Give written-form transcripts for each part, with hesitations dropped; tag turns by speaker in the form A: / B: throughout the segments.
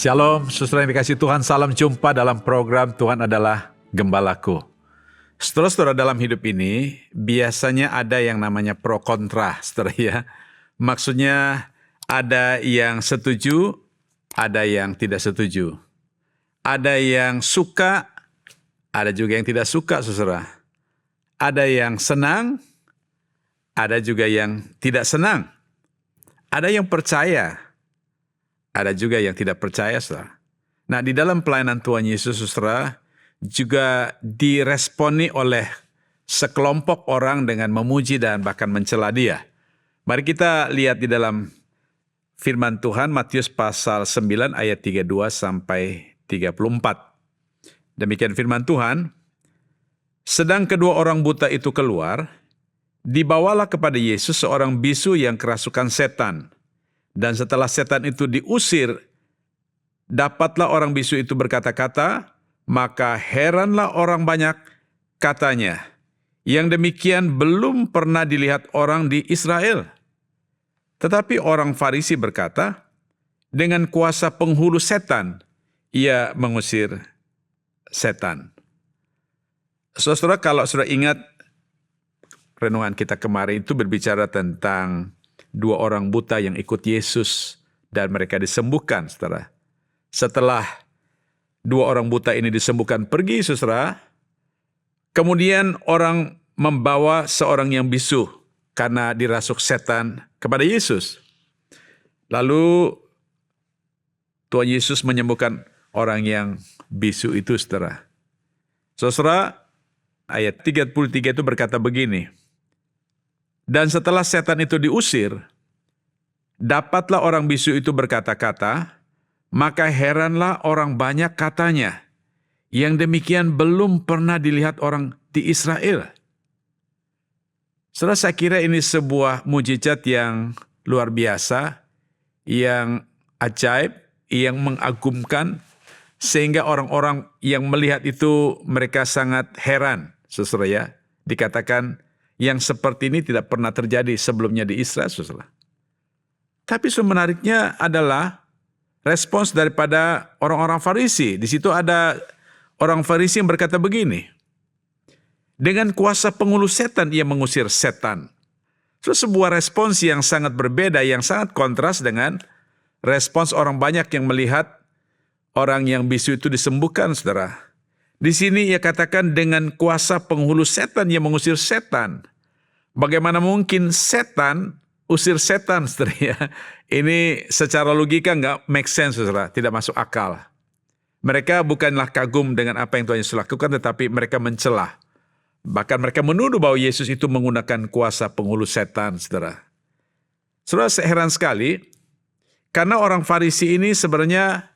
A: Shalom, saudara yang dikasihi Tuhan, salam jumpa dalam program Tuhan adalah Gembalaku. Saudara-saudara, dalam hidup ini, biasanya ada yang namanya pro kontra, saudara ya. Maksudnya ada yang setuju, ada yang tidak setuju. Ada yang suka, ada juga yang tidak suka, saudara. Ada yang senang, ada juga yang tidak senang. Ada yang percaya, ada juga yang tidak percaya, saudara. Nah, di dalam pelayanan Tuhan Yesus, saudara, juga diresponi oleh sekelompok orang dengan memuji dan bahkan mencela Dia. Mari kita lihat di dalam firman Tuhan, Matius pasal 9 ayat 32 sampai 34. Demikian firman Tuhan, sedang kedua orang buta itu keluar, dibawalah kepada Yesus seorang bisu yang kerasukan setan. Dan setelah setan itu diusir, dapatlah orang bisu itu berkata-kata, maka heranlah orang banyak katanya. Yang demikian belum pernah dilihat orang di Israel. Tetapi orang Farisi berkata, dengan kuasa penghulu setan, ia mengusir setan. Saudara, kalau sudah ingat, renungan kita kemarin itu berbicara tentang dua orang buta yang ikut Yesus dan mereka disembuhkan, saudara. Setelah dua orang buta ini disembuhkan pergi, saudara, kemudian orang membawa seorang yang bisu karena dirasuk setan kepada Yesus. Lalu Tuhan Yesus menyembuhkan orang yang bisu itu, saudara. Saudara, ayat 33 itu berkata begini, dan setelah setan itu diusir, dapatlah orang bisu itu berkata-kata, maka heranlah orang banyak katanya, yang demikian belum pernah dilihat orang di Israel. Saudara, saya kira ini sebuah mujizat yang luar biasa, yang ajaib, yang mengagumkan, sehingga orang-orang yang melihat itu mereka sangat heran, saudara ya. Dikatakan, yang seperti ini tidak pernah terjadi sebelumnya di Israel, saudara. Tapi sebenarnya adalah respons daripada orang-orang Farisi. Di situ ada orang Farisi yang berkata begini, dengan kuasa penghulu setan ia mengusir setan. Itu sebuah respons yang sangat berbeda, yang sangat kontras dengan respons orang banyak yang melihat orang yang bisu itu disembuhkan, saudara. Di sini ia katakan dengan kuasa penghulu setan ia mengusir setan. Bagaimana mungkin setan usir setan, saudara ya? Ini secara logika nggak make sense, saudara. Tidak masuk akal. Mereka bukanlah kagum dengan apa yang Tuhan Yesus lakukan, tetapi mereka mencela. Bahkan mereka menuduh bahwa Yesus itu menggunakan kuasa penghulu setan, saudara. Saudara, saya heran sekali, karena orang Farisi ini sebenarnya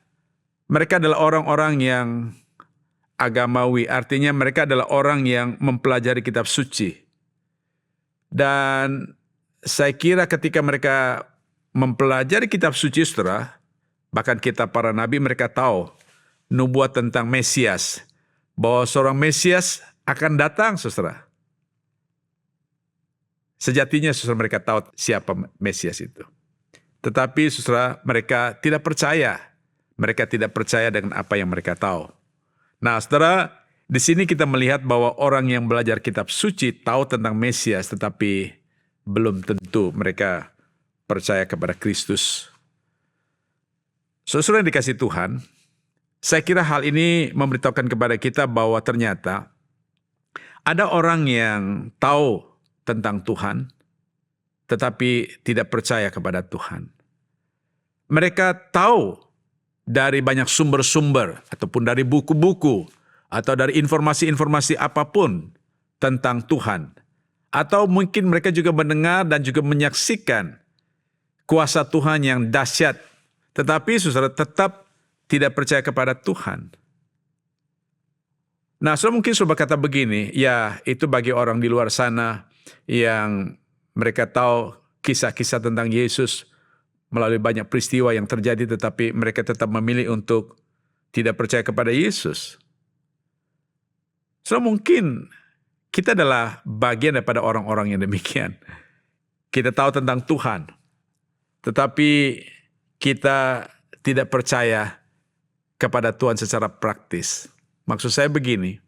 A: mereka adalah orang-orang yang agamawi, artinya mereka adalah orang yang mempelajari kitab suci. Dan saya kira ketika mereka mempelajari kitab suci, saudara, bahkan kitab para nabi, mereka tahu nubuat tentang Mesias, bahwa seorang Mesias akan datang, saudara. Sejatinya, saudara, mereka tahu siapa Mesias itu. Tetapi, saudara, mereka tidak percaya. Mereka tidak percaya dengan apa yang mereka tahu. Nah, saudara, di sini kita melihat bahwa orang yang belajar kitab suci tahu tentang Mesias, tetapi belum tentu mereka percaya kepada Kristus. Saudara yang dikasihi Tuhan, saya kira hal ini memberitahukan kepada kita bahwa ternyata ada orang yang tahu tentang Tuhan, tetapi tidak percaya kepada Tuhan. Mereka tahu dari banyak sumber-sumber, ataupun dari buku-buku, atau dari informasi-informasi apapun tentang Tuhan. Atau mungkin mereka juga mendengar dan juga menyaksikan kuasa Tuhan yang dahsyat. Tetapi saudara tetap tidak percaya kepada Tuhan. Nah, saudara mungkin saudara berkata begini, ya itu bagi orang di luar sana yang mereka tahu kisah-kisah tentang Yesus melalui banyak peristiwa yang terjadi, tetapi mereka tetap memilih untuk tidak percaya kepada Yesus. So mungkin kita adalah bagian daripada orang-orang yang demikian. Kita tahu tentang Tuhan, tetapi kita tidak percaya kepada Tuhan secara praktis. Maksud saya begini,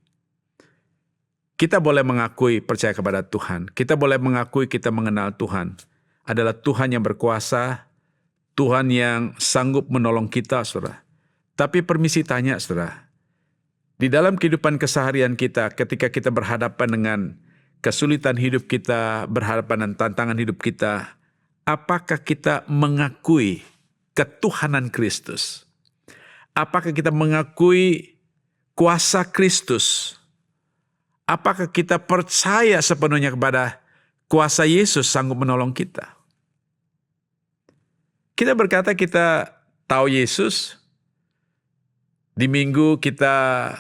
A: kita boleh mengakui percaya kepada Tuhan. Kita boleh mengakui kita mengenal Tuhan. Adalah Tuhan yang berkuasa, Tuhan yang sanggup menolong kita, saudara. Tapi permisi tanya, saudara. Di dalam kehidupan keseharian kita, ketika kita berhadapan dengan kesulitan hidup kita, berhadapan dengan tantangan hidup kita, apakah kita mengakui ketuhanan Kristus? Apakah kita mengakui kuasa Kristus? Apakah kita percaya sepenuhnya kepada kuasa Yesus sanggup menolong kita? Kita berkata kita tahu Yesus. Di minggu kita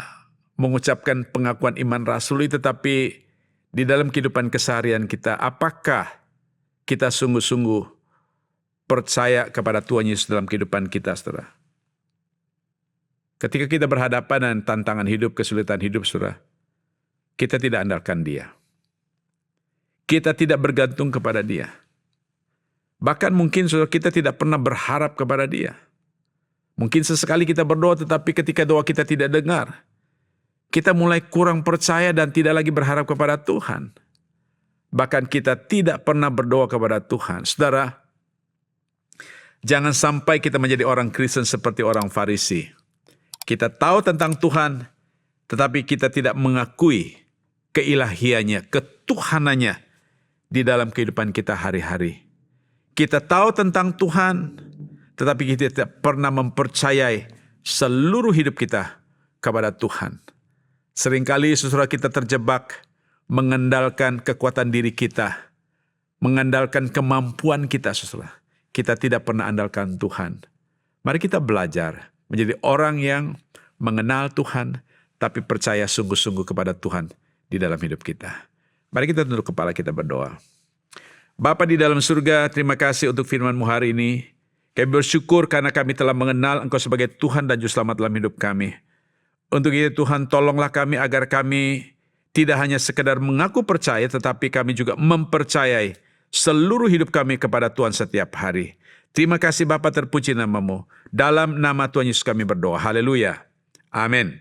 A: mengucapkan pengakuan iman rasuli, tetapi di dalam kehidupan keseharian kita, apakah kita sungguh-sungguh percaya kepada Tuhan Yesus dalam kehidupan kita, saudara? Ketika kita berhadapan dengan tantangan hidup, kesulitan hidup, saudara, kita tidak andalkan Dia. Kita tidak bergantung kepada Dia. Bahkan mungkin saudara kita tidak pernah berharap kepada Dia. Mungkin sesekali kita berdoa, tetapi ketika doa kita tidak dengar, kita mulai kurang percaya dan tidak lagi berharap kepada Tuhan. Bahkan kita tidak pernah berdoa kepada Tuhan. Saudara, jangan sampai kita menjadi orang Kristen seperti orang Farisi. Kita tahu tentang Tuhan, tetapi kita tidak mengakui keilahiannya, ketuhanannya di dalam kehidupan kita hari-hari. Kita tahu tentang Tuhan, tetapi kita tidak pernah mempercayai seluruh hidup kita kepada Tuhan. Seringkali saudara kita terjebak mengandalkan kekuatan diri kita, mengandalkan kemampuan kita, saudara. Kita tidak pernah andalkan Tuhan. Mari kita belajar menjadi orang yang mengenal Tuhan, tapi percaya sungguh-sungguh kepada Tuhan di dalam hidup kita. Mari kita tunduk kepala, kita berdoa. Bapa di dalam surga, terima kasih untuk firman-Mu hari ini. Kami bersyukur karena kami telah mengenal Engkau sebagai Tuhan dan Juru Selamat dalam hidup kami. Untuk itu Tuhan, tolonglah kami agar kami tidak hanya sekedar mengaku percaya, tetapi kami juga mempercayai seluruh hidup kami kepada Tuhan setiap hari. Terima kasih Bapa, terpuji nama-Mu. Dalam nama Tuhan Yesus kami berdoa. Haleluya. Amin.